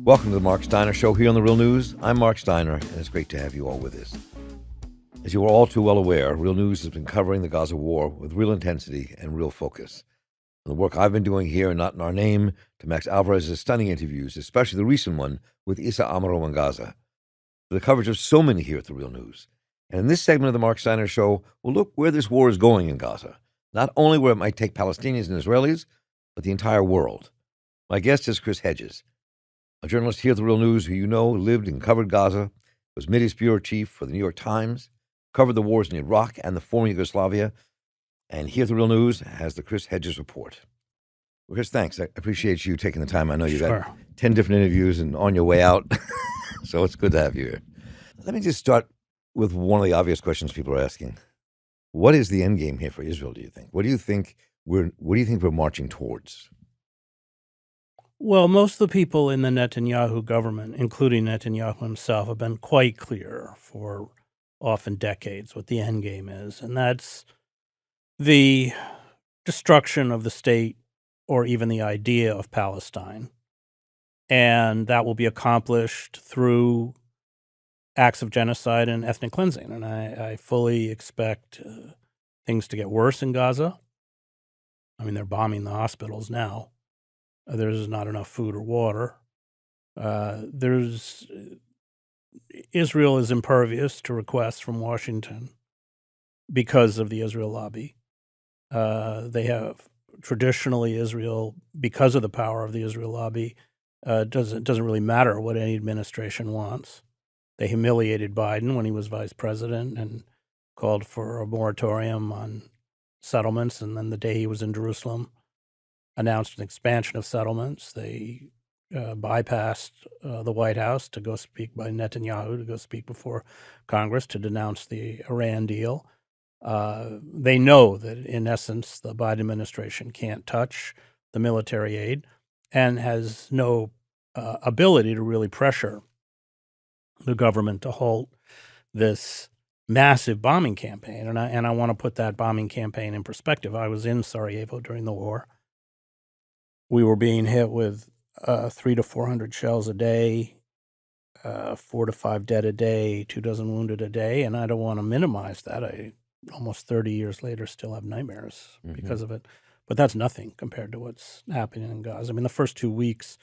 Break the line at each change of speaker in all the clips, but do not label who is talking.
Welcome to the Marc Steiner Show here on The Real News. I'm Marc Steiner, and it's great to have you all with us. As you are all too well aware, Real News has been covering the Gaza war with real intensity and real focus. And the work I've been doing here and Not in Our Name to Max Alvarez's stunning interviews, especially the recent one with Issa Amaro in Gaza. For the coverage of so many here at The Real News. And in this segment of the Marc Steiner Show, we'll look where this war is going in Gaza. Not only where it might take Palestinians and Israelis, but the entire world. My guest is Chris Hedges, a journalist here at The Real News who you know lived and covered Gaza, was Mideast bureau chief for the New York Times, covered the wars in Iraq and the former Yugoslavia, and here at The Real News has the Chris Hedges Report. Well, Chris, thanks. I appreciate you taking the time. I know you got 10 different interviews and on your way out, so it's good to have you here. Let me just start with one of the obvious questions people are asking. What is the end game here for Israel, do you think? What do you think we're marching towards?
Well, most of the people in the Netanyahu government, including Netanyahu himself, have been quite clear for often decades what the end game is, and that's the destruction of the state or even the idea of Palestine. And that will be accomplished through acts of genocide and ethnic cleansing. And I fully expect things to get worse in Gaza. I mean, they're bombing the hospitals now. There's not enough food or water. Israel is impervious to requests from Washington because of the Israel lobby. They have traditionally Israel, because of the power of the Israel lobby, doesn't really matter what any administration wants. They humiliated Biden when he was vice president and called for a moratorium on settlements, and then the day he was in Jerusalem, announced an expansion of settlements. They bypassed the White House to go speak by Netanyahu, to go speak before Congress to denounce the Iran deal. They know that, in essence, the Biden administration can't touch the military aid and has no ability to really pressure the government to halt this massive bombing campaign. And I want to put that bombing campaign in perspective. I was in Sarajevo during the war. We were being hit with 300 to 400 shells a day, 4 to 5 dead a day, 24 wounded a day, and I don't want to minimize that. I, almost 30 years later, still have nightmares because of it. But that's nothing compared to what's happening in Gaza. I mean, the first 2 weeks,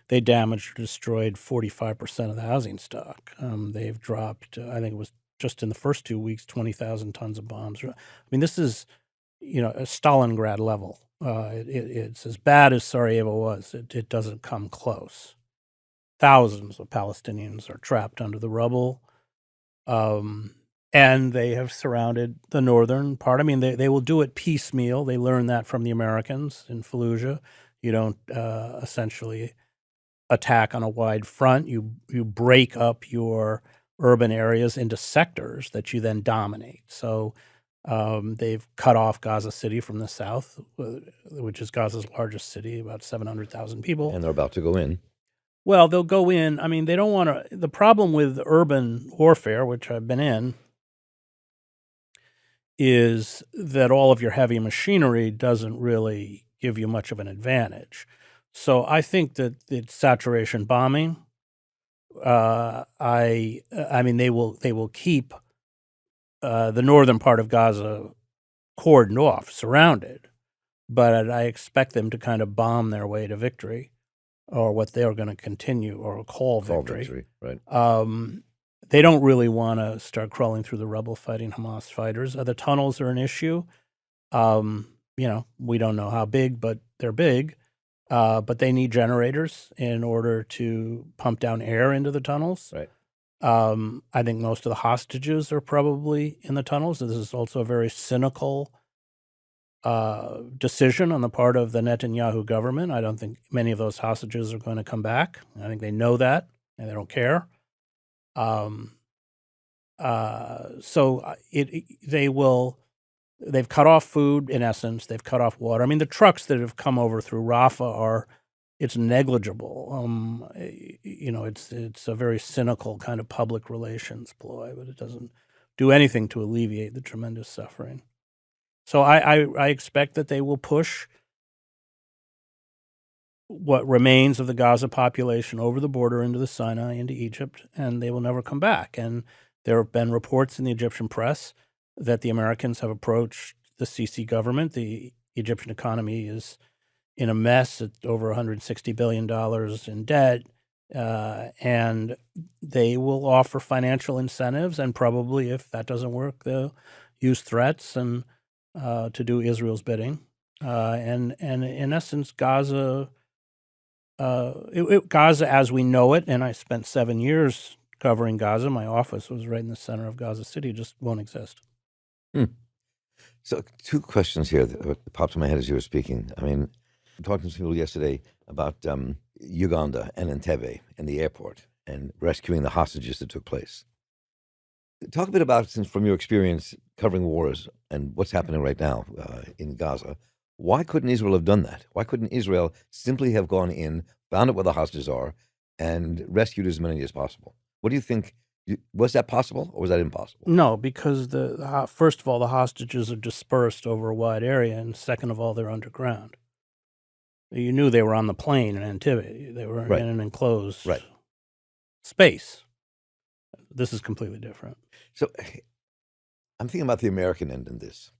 they damaged or destroyed 45% of the housing stock. They've dropped, I think it was just in the first 2 weeks, 20,000 tons of bombs. I mean, this is, a Stalingrad level. It's as bad as Sarajevo was. It doesn't come close. Thousands of Palestinians are trapped under the rubble, and they have surrounded the northern part. I mean, they will do it piecemeal. They learned that from the Americans in Fallujah. You don't essentially attack on a wide front. You break up your urban areas into sectors that you then dominate. So they've cut off Gaza City from the south, which is Gaza's largest city, about 700,000 people.
And they're about to go in.
Well, they'll go in. I mean, they don't want to. The problem with urban warfare, which I've been in, is that all of your heavy machinery doesn't really give you much of an advantage. So I think that it's saturation bombing. I mean, they will keep the northern part of Gaza cordoned off, surrounded, but I expect them to kind of bomb their way to victory, or what they're going to continue or call victory.
Right.
They don't really want to start crawling through the rubble fighting Hamas fighters. The tunnels are an issue. We don't know how big, but they're big. But they need generators in order to pump down air into the tunnels.
Right.
I think most of the hostages are probably in the tunnels. This is also a very cynical decision on the part of the Netanyahu government. I don't think many of those hostages are going to come back. I think they know that, and they don't care. They've cut off food, in essence. They've cut off water. I mean, the trucks that have come over through Rafah it's negligible. It's a very cynical kind of public relations ploy, but it doesn't do anything to alleviate the tremendous suffering. So I expect that they will push what remains of the Gaza population over the border into the Sinai, into Egypt, and they will never come back. And there have been reports in the Egyptian press that the Americans have approached the Sisi government. The Egyptian economy is in a mess at over $160 billion in debt, and they will offer financial incentives, and probably if that doesn't work, they'll use threats and to do Israel's bidding. And in essence, Gaza, Gaza as we know it, and I spent 7 years covering Gaza. My office was right in the center of Gaza City. Just won't exist.
So, two questions here that popped in my head as you were speaking. I mean, I talked to some people yesterday about Uganda and Entebbe and the airport and rescuing the hostages that took place. Talk a bit about, since from your experience covering wars and what's happening right now in Gaza, why couldn't Israel have done that? Why couldn't Israel simply have gone in, found out where the hostages are, and rescued as many as possible? What do you think? Was that possible or was that impossible?
No, because first of all, the hostages are dispersed over a wide area, and second of all, they're underground. You knew they were on the plane in Entebbe. They were
Right.
in an enclosed
Right.
space. This is completely different.
So I'm thinking about the American end in this.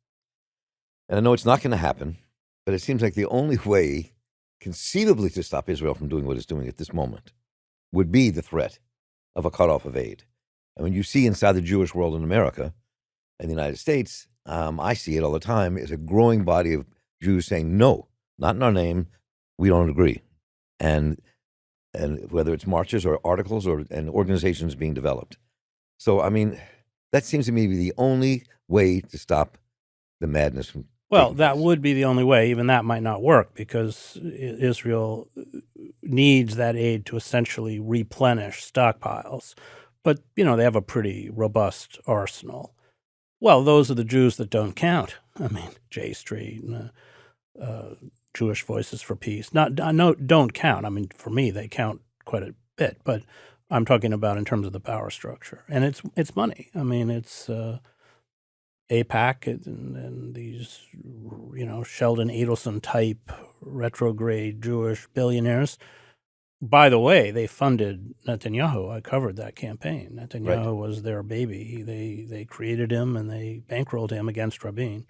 And I know it's not going to happen, but it seems like the only way conceivably to stop Israel from doing what it's doing at this moment would be the threat of a cutoff of aid. I mean, you see inside the Jewish world in America and the United States, I see it all the time, is a growing body of Jews saying, no, not in our name, we don't agree. And whether it's marches or articles and organizations being developed. So, I mean, that seems to me to be the only way to stop the madness from
Well,
taking
that
place.
would be the only way. Even that might not work because Israel needs that aid to essentially replenish stockpiles. But, they have a pretty robust arsenal. Well, those are the Jews that don't count. I mean, J Street and Jewish Voices for Peace. Don't count. I mean, for me, they count quite a bit. But I'm talking about in terms of the power structure. And it's money. I mean, it's AIPAC and these, Sheldon Adelson type retrograde Jewish billionaires. By the way, they funded Netanyahu. I covered that campaign. Netanyahu was their baby. They created him and they bankrolled him against Rabin.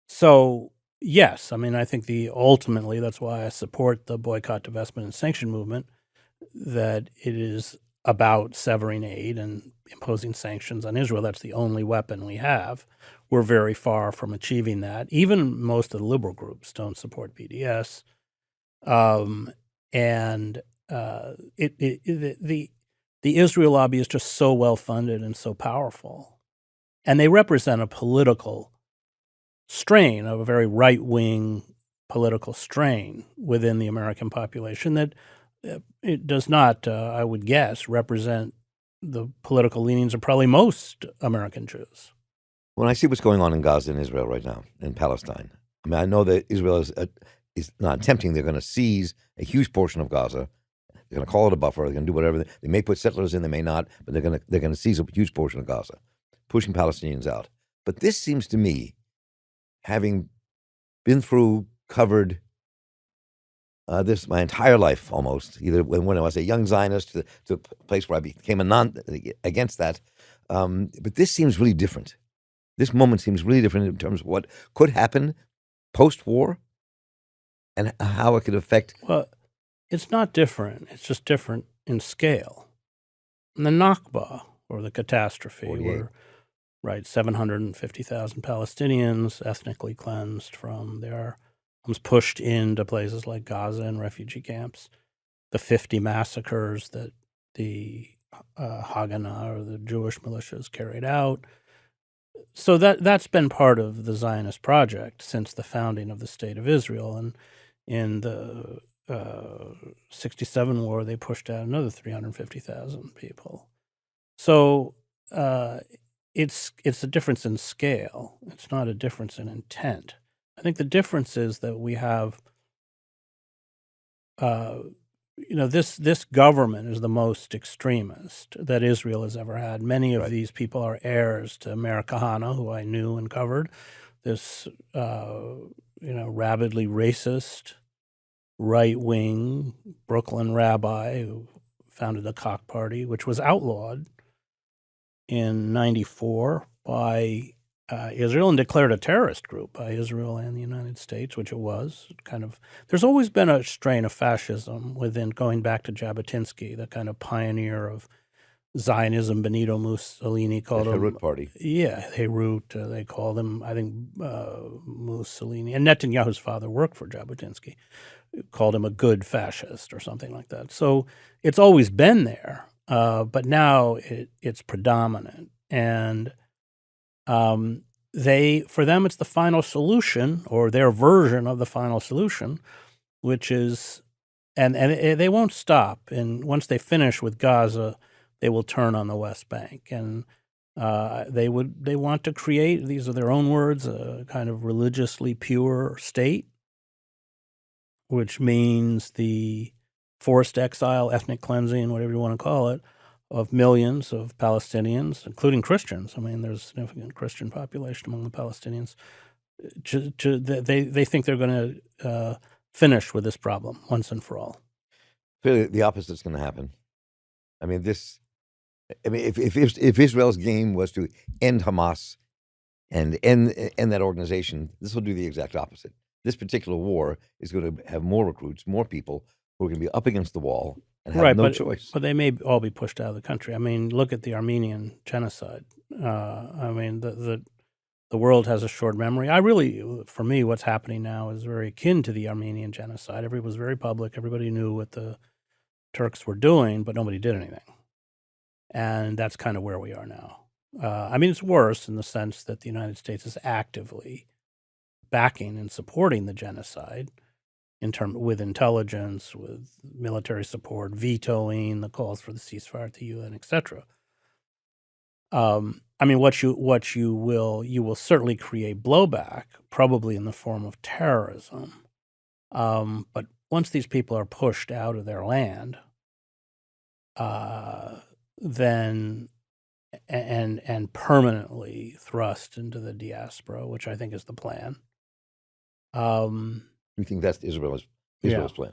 So yes, I mean, I think ultimately that's why I support the boycott, divestment, and sanction movement. That it is about severing aid and imposing sanctions on Israel. That's the only weapon we have. We're very far from achieving that. Even most of the liberal groups don't support BDS. The Israel lobby is just so well funded and so powerful, and they represent a political strain, of a very right wing political strain within the American population that it does not, I would guess, represent the political leanings of probably most American Jews.
When I see what's going on in Gaza and Israel right now, in Palestine, I mean, I know that Israel is not attempting. They're going to seize a huge portion of Gaza. They're going to call it a buffer. They're going to do whatever. They may put settlers in. They may not. But they're going to seize a huge portion of Gaza, pushing Palestinians out. But this seems to me, having been through, covered this my entire life almost, either when I was a young Zionist to a place where I became against that. But this seems really different. This moment seems really different in terms of what could happen post-war and how it could affect.
Well, it's not different. It's just different in scale. And the Nakba, or the catastrophe,
48.
were 750,000 Palestinians ethnically cleansed from their homes, pushed into places like Gaza and refugee camps. The 50 massacres that the Haganah, or the Jewish militias, carried out. So that's been part of the Zionist project since the founding of the State of Israel. And in the 67 war, they pushed out another 350,000 people. So it's a difference in scale. It's not a difference in intent. I think the difference is that we have, this government is the most extremist that Israel has ever had. Many of these people are heirs to Meir Kahane, who I knew and covered. This rabidly racist, right-wing Brooklyn rabbi who founded the Koch Party, which was outlawed in 94 by Israel and declared a terrorist group by Israel and the United States, which it was. There's always been a strain of fascism within, going back to Jabotinsky, the kind of pioneer of Zionism. Benito Mussolini called him.
Herut Party.
Yeah, Herut. They called him, I think, Mussolini. And Netanyahu's father worked for Jabotinsky. Called him a good fascist or something like that. So it's always been there, but now it's predominant. And for them, it's the final solution, or their version of the final solution, which is, and they won't stop. And once they finish with Gaza, they will turn on the West Bank. And they want to create, these are their own words, a kind of religiously pure state, which means the forced exile, ethnic cleansing, whatever you want to call it, of millions of Palestinians, including Christians. I mean, there's a significant Christian population among the Palestinians. They think they're going to finish with this problem once and for all.
Clearly, the opposite's going to happen. I mean, if Israel's game was to end Hamas and end that organization, this will do the exact opposite. This particular war is going to have more recruits, more people who are going to be up against the wall and have no choice. But
they may all be pushed out of the country. I mean, look at the Armenian genocide. I mean, the world has a short memory. For me, what's happening now is very akin to the Armenian genocide. It was very public. Everybody knew what the Turks were doing, but nobody did anything. And that's kind of where we are now. I mean, it's worse in the sense that the United States is actively backing and supporting the genocide with intelligence, with military support, vetoing the calls for the ceasefire at the UN, etc. I mean, you will certainly create blowback, probably in the form of terrorism. But once these people are pushed out of their land, then and permanently thrust into the diaspora, which I think is the plan.
You think that's Israel's plan?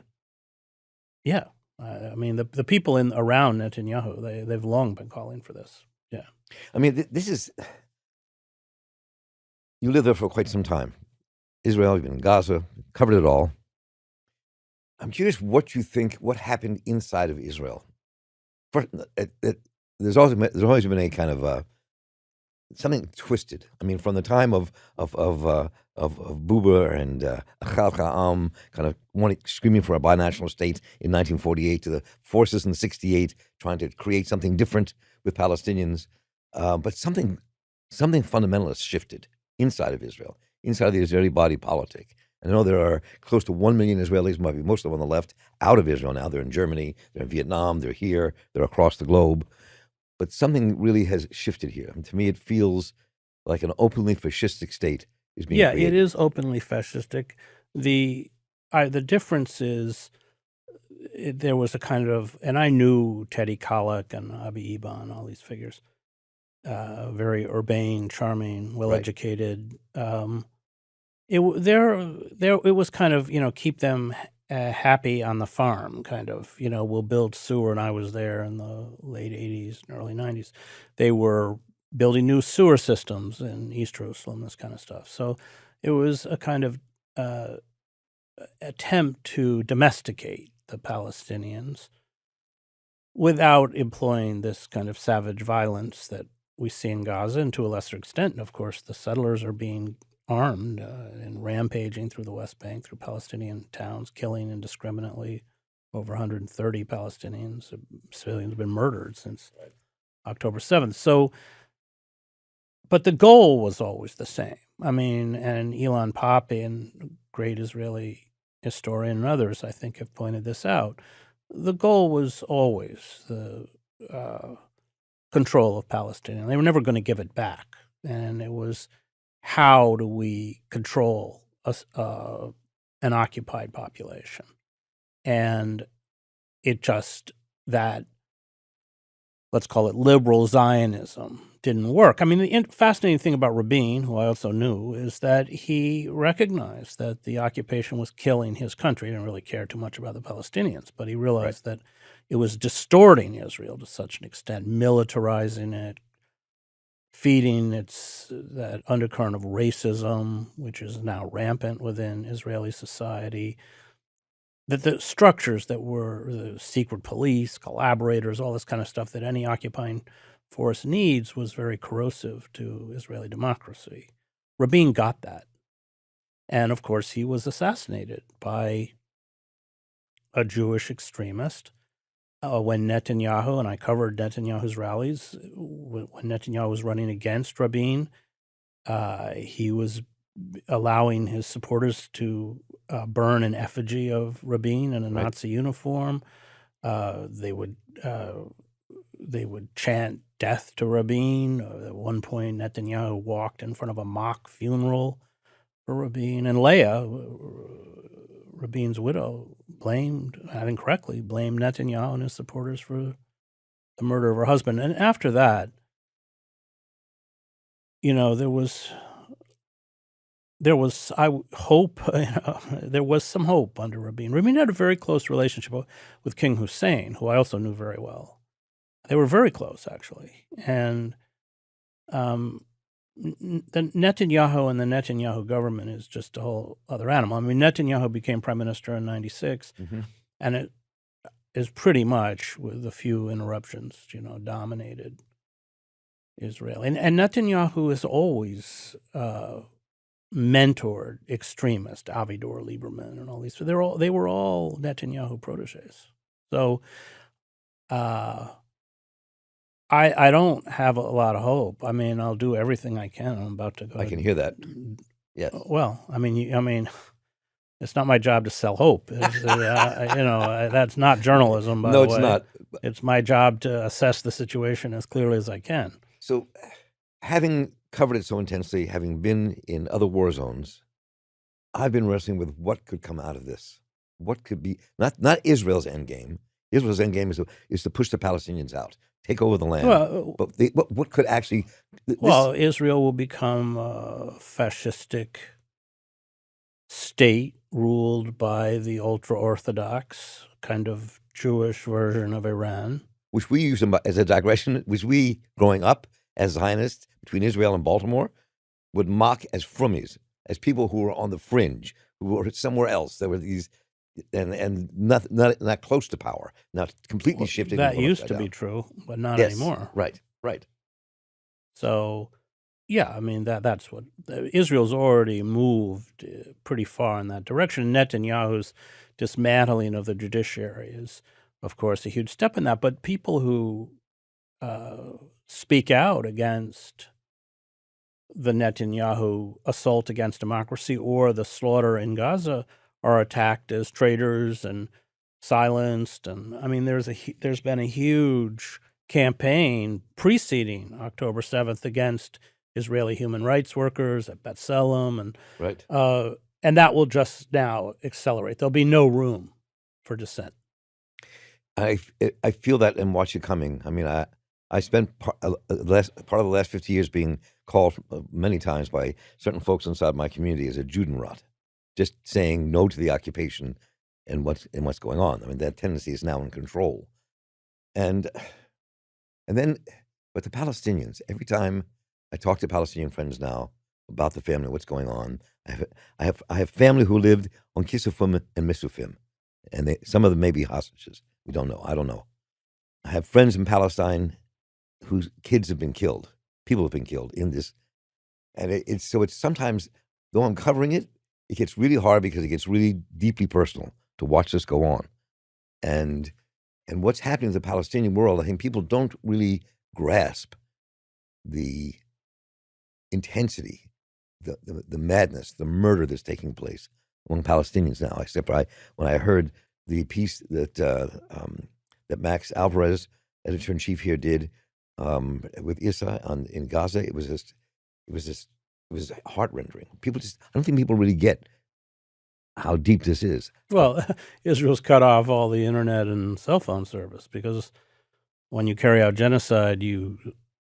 Yeah. I mean, the people around Netanyahu, they've long been calling for this. Yeah.
I mean, this is, you lived there for quite some time. Israel, you've been in Gaza, covered it all. I'm curious what you think, what happened inside of Israel. There's always been a kind of something twisted. I mean, from the time of Buber and Achal Ha'am kind of screaming for a binational state in 1948 to the forces in '68 trying to create something different with Palestinians. But something fundamentalist shifted inside of Israel, inside of the Israeli body politic. I know there are close to 1 million Israelis, might be most of them on the left, out of Israel now. They're in Germany, they're in Vietnam, they're here, they're across the globe. But something really has shifted here. And to me, it feels like an openly fascistic state is being created.
Yeah, it is openly fascistic. The difference is there was a kind of, and I knew Teddy Kollek and Abi Iban, all these figures, very urbane, charming, well-educated. It was kind of, keep them happy on the farm, kind of, we'll build sewer. And I was there in the late 80s and early 90s. They were building new sewer systems in East Jerusalem, this kind of stuff. So it was a kind of attempt to domesticate the Palestinians without employing this kind of savage violence that we see in Gaza, and to a lesser extent. And of course, the settlers are being armed and rampaging through the West Bank, through Palestinian towns, killing indiscriminately. Over 130 Palestinians, civilians have been murdered since October 7th. So, but the goal was always the same. I mean, and Ilan Pappé, and great Israeli historian, and others, I think, have pointed this out. The goal was always the control of Palestine. They were never going to give it back. And it was, how do we control an occupied population? And it just, that, let's call it liberal Zionism, didn't work. I mean, the fascinating thing about Rabin, who I also knew, is that he recognized that the occupation was killing his country. He didn't really care too much about the Palestinians, but he realized that it was distorting Israel to such an extent, militarizing it, feeding that undercurrent of racism, which is now rampant within Israeli society, that the structures that were the secret police, collaborators, all this kind of stuff that any occupying force needs was very corrosive to Israeli democracy. Rabin got that. And of course, he was assassinated by a Jewish extremist when Netanyahu, and I covered Netanyahu's rallies, when Netanyahu was running against Rabin, he was allowing his supporters to burn an effigy of Rabin in a Nazi uniform. They would chant death to Rabin. At one point, Netanyahu walked in front of a mock funeral for Rabin. And Leah, Rabin's widow, incorrectly blamed Netanyahu and his supporters for the murder of her husband. And after that, there was hope. There was some hope under Rabin. Rabin had a very close relationship with King Hussein, who I also knew very well. They were very close, actually. And the Netanyahu and the Netanyahu government is just a whole other animal. I mean, Netanyahu became prime minister in 96, and it is pretty much, with a few interruptions, dominated Israel. And Netanyahu has always mentored extremists, Avigdor Lieberman and all these. So they were all Netanyahu proteges. So I don't have a lot of hope. I mean, I'll do everything I can. I'm about to go.
I can hear that. Yes.
Well, I mean, it's not my job to sell hope. That's not journalism. By the way.
No, it's not.
It's my job to assess the situation as clearly as I can.
So, having covered it so intensely, having been in other war zones, I've been wrestling with what could come out of this. What could be not Israel's end game. Israel's end game is to push the Palestinians out, take over the land.
Well,
but what could actually?
Israel will become a fascistic state ruled by the ultra-Orthodox kind of Jewish version of Iran,
which we use as a digression. Which we, growing up as Zionists between Israel and Baltimore, would mock as frummies, as people who were on the fringe, who were somewhere else. There were these. And not close to power. Now completely shifted.
That used to be true, but not anymore.
Right.
So, yeah, I mean that's what Israel's already moved pretty far in that direction. Netanyahu's dismantling of the judiciary is, of course, a huge step in that. But people who speak out against the Netanyahu assault against democracy or the slaughter in Gaza are attacked as traitors and silenced. And I mean, there's been a huge campaign preceding October 7th against Israeli human rights workers at B'Tselem, and that will just now accelerate. There'll be no room for dissent.
I feel that and watch it coming. I mean, I spent part of the last 50 years being called many times by certain folks inside my community as a Judenrat. Just saying no to the occupation and what's going on. I mean, that tendency is now in control. And then, but the Palestinians, every time I talk to Palestinian friends now about the family, what's going on, I have family who lived on Kisufim and Misufim, and some of them may be hostages. We don't know. I don't know. I have friends in Palestine whose kids have been killed. People have been killed in this, and it's sometimes, though I'm covering it, it gets really hard because it gets really deeply personal to watch this go on. And what's happening to the Palestinian world, I think people don't really grasp the intensity, the madness, the murder that's taking place among Palestinians now. Except when I heard the piece that Max Alvarez, editor-in-chief here, did with Issa in Gaza, it was heart-rending. I don't think people really get how deep this is.
Well, Israel's cut off all the internet and cell phone service because when you carry out genocide, you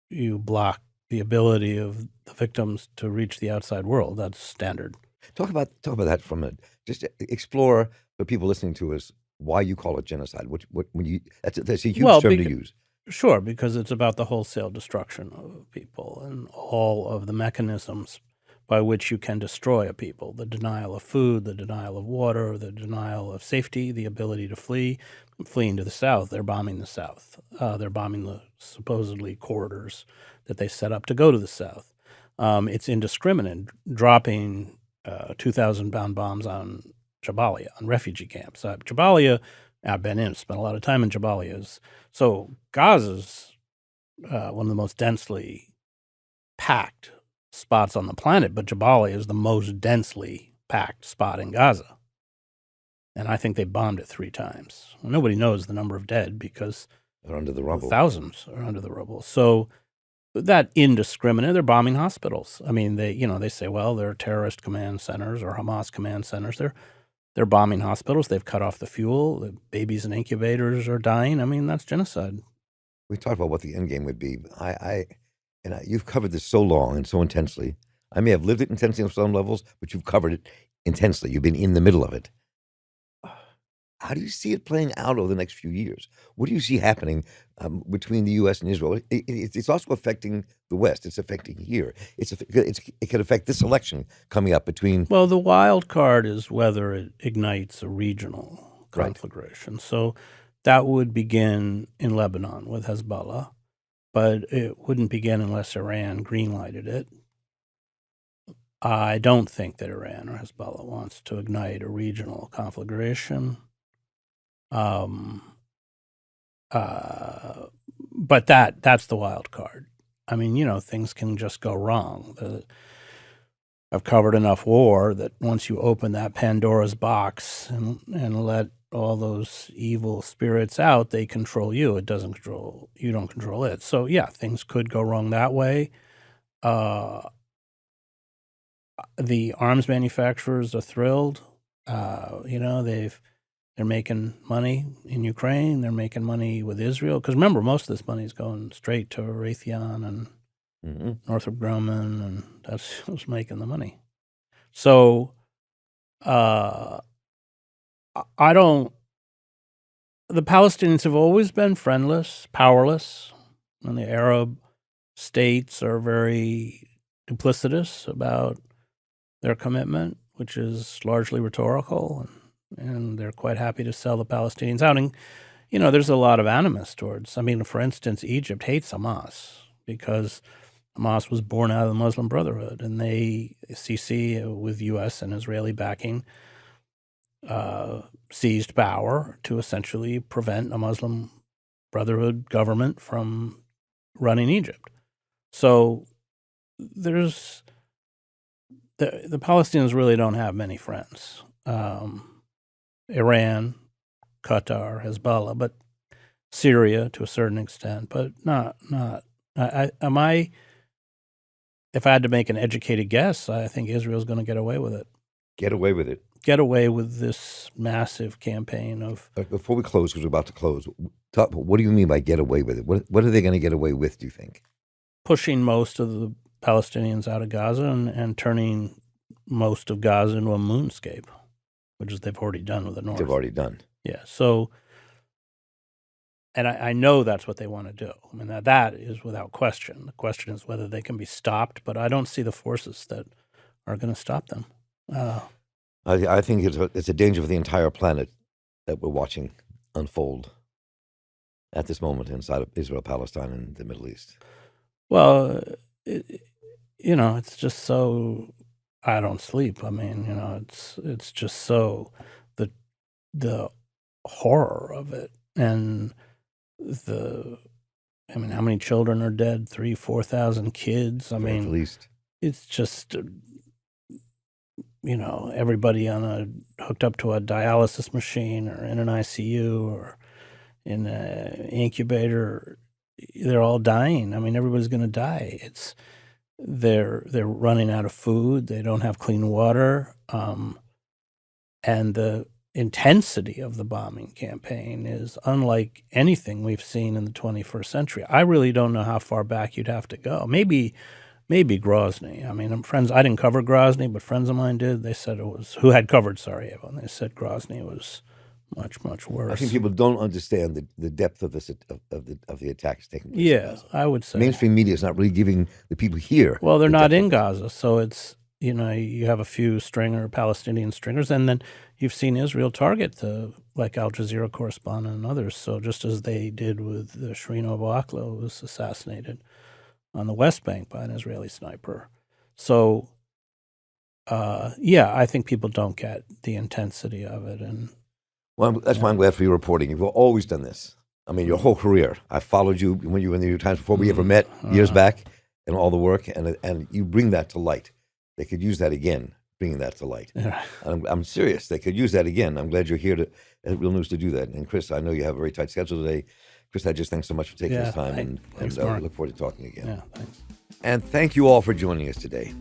block the ability of the victims to reach the outside world. That's standard.
Talk about that from a just explore for people listening to us why you call it genocide. What when you that's a huge
Well,
term to use.
sure, because it's about the wholesale destruction of people and all of the mechanisms by which you can destroy a people: the denial of food, the denial of water, the denial of safety, the ability to fleeing to the South. They're bombing the South. They're bombing the supposedly corridors that they set up to go to the South. It's indiscriminate, dropping 2,000-pound bombs on Jabalia, on refugee camps. Jabalia, I've been in, spent a lot of time in Jabalia. So Gaza's one of the most densely packed spots on the planet, but Jabalia is the most densely packed spot in Gaza. And I think they bombed it 3 times. Well, nobody knows the number of dead because
They're under the rubble.
thousands are under the rubble. So that indiscriminate, they're bombing hospitals. I mean, they say, well, they're terrorist command centers or Hamas command centers. They're bombing hospitals. They've cut off the fuel. The babies in incubators are dying. I mean, that's genocide.
We talked about what the end game would be. You've covered this so long and so intensely. I may have lived it intensely on some levels, but you've covered it intensely. You've been in the middle of it. How do you see it playing out over the next few years? What do you see happening between the U.S. and Israel? It's also affecting the West. It's affecting here. It could affect this election coming up between.
Well, the wild card is whether it ignites a regional
Right.
conflagration. So that would begin in Lebanon with Hezbollah, but it wouldn't begin unless Iran greenlighted it. I don't think that Iran or Hezbollah wants to ignite a regional conflagration. But that's the wild card. I mean, things can just go wrong. I've covered enough war that once you open that Pandora's box and let all those evil spirits out, they control you. You don't control it. So yeah, things could go wrong that way. The arms manufacturers are thrilled. They're making money in Ukraine. They're making money with Israel. Because remember, most of this money is going straight to Raytheon and Northrop Grumman, and that's who's making the money. So the Palestinians have always been friendless, powerless, and the Arab states are very duplicitous about their commitment, which is largely rhetorical, and they're quite happy to sell the Palestinians out. And, there's a lot of animus towards, for instance, Egypt hates Hamas because Hamas was born out of the Muslim Brotherhood, and Sisi, with U.S. and Israeli backing, seized power to essentially prevent a Muslim Brotherhood government from running Egypt. So there's the Palestinians really don't have many friends. Iran, Qatar, Hezbollah, but Syria to a certain extent, but not. If I had to make an educated guess, I think Israel's going to get away with it.
Get away with it.
Get away with this massive campaign of.
Before we close, because we're about to close, what do you mean by get away with it? What are they going to get away with, do you think?
Pushing most of the Palestinians out of Gaza and turning most of Gaza into a moonscape, which is they've already done with the North.
They've already done.
Yeah. So, and I know that's what they want to do. That is without question. The question is whether they can be stopped, but I don't see the forces that are going to stop them.
I think it's a danger for the entire planet that we're watching unfold at this moment inside of Israel, Palestine, and the Middle East.
Well, it's just so I don't sleep. It's just so the horror of it, and how many children are dead? 3,000-4,000 kids.
At least.
It's just everybody hooked up to a dialysis machine or in an ICU or in an incubator. They're all dying. Everybody's going to die. They're running out of food. They don't have clean water. And the intensity of the bombing campaign is unlike anything we've seen in the 21st century. I really don't know how far back you'd have to go. Maybe Grozny. I mean, I didn't cover Grozny, but friends of mine did. They said who had covered Sarajevo, and they said Grozny was much, much worse.
I think people don't understand the depth of the attacks taking place.
Yeah, I would say
mainstream media is not really giving the people here.
Well, they're not in Gaza, so it's, you have a few Palestinian stringers, and then you've seen Israel target like Al Jazeera correspondent and others. So just as they did with Shireen Abu Akleh, who was assassinated on the West Bank by an Israeli sniper. So, I think people don't get the intensity of it. And
well, that's why I'm glad for your reporting. You've always done this. I mean, your whole career. I followed you when you were in the New York Times before we ever met years back, and all the work, and you bring that to light. They could use that again, bringing that to light.
Yeah.
I'm serious. They could use that again. I'm glad you're here at Real News to do that. And Chris, I know you have a very tight schedule today. Chris, I just thanks so much for taking this time, and I look forward to talking again.
Yeah, thanks.
And thank you all for joining us today.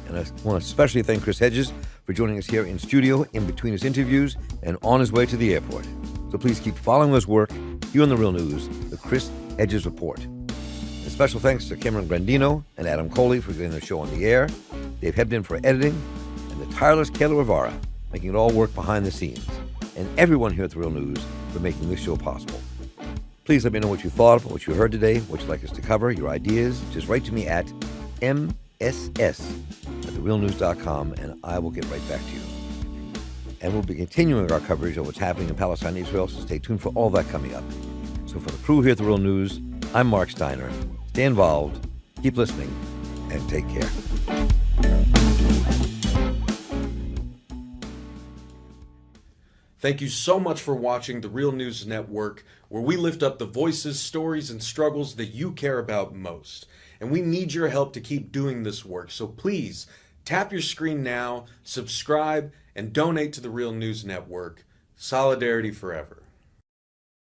And I want to especially thank Chris Hedges for joining us here in studio in between his interviews and on his way to the airport. So please keep following his work here on The Real News, the Chris Hedges Report. And special thanks to Cameron Grandino and Adam Coley for getting the show on the air, Dave Hebden for editing, and the tireless Kayla Rivara making it all work behind the scenes, and everyone here at The Real News for making this show possible. Please let me know what you thought of what you heard today, what you'd like us to cover, your ideas. Just write to me at mss@therealnews.com, and I will get right back to you. And we'll be continuing our coverage of what's happening in Palestine and Israel, so stay tuned for all that coming up. So for the crew here at The Real News, I'm Marc Steiner. Stay involved, keep listening, and take care.
Thank you so much for watching The Real News Network, where we lift up the voices, stories, and struggles that you care about most. And we need your help to keep doing this work. So please, tap your screen now, subscribe, and donate to The Real News Network. Solidarity forever.